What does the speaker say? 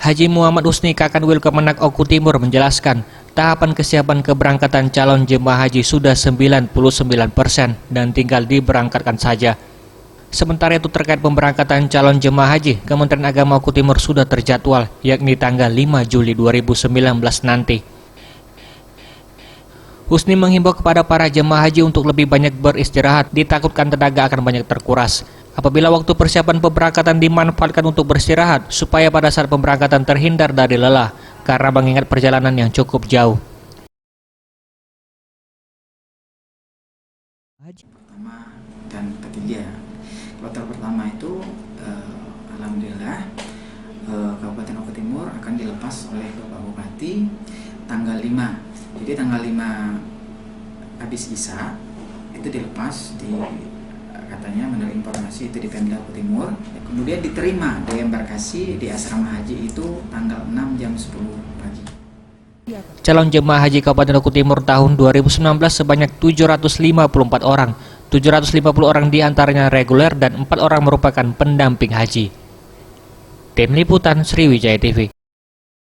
Haji Muhammad Husni Kakanwil Kemenak Oku Timur menjelaskan, tahapan kesiapan keberangkatan calon jemaah haji sudah 99% dan tinggal diberangkatkan saja. Sementara itu terkait pemberangkatan calon jemaah haji, Kementerian Agama Oku Timur sudah terjadwal, yakni tanggal 5 Juli 2019 nanti. Husni menghimbau kepada para jemaah haji untuk lebih banyak beristirahat, ditakutkan tenaga akan banyak terkuras. Apabila waktu persiapan pemberangkatan dimanfaatkan untuk beristirahat, supaya pada saat pemberangkatan terhindar dari lelah, karena mengingat perjalanan yang cukup jauh. Pertama dan ketiga. Kloter pertama itu, alhamdulillah, Kabupaten Oku Timur akan dilepas oleh Bapak Bupati tanggal 5. Jadi tanggal 5 habis Isya itu dilepas katanya menurut informasi itu di Pemda Oku Timur, kemudian diterima di embarkasi di asrama haji itu tanggal 6 jam 10 pagi. Calon jemaah haji Kabupaten Oku Timur tahun 2019 sebanyak 754 orang. 750 orang diantaranya reguler dan 4 orang merupakan pendamping haji. Tim Liputan Sriwijaya TV.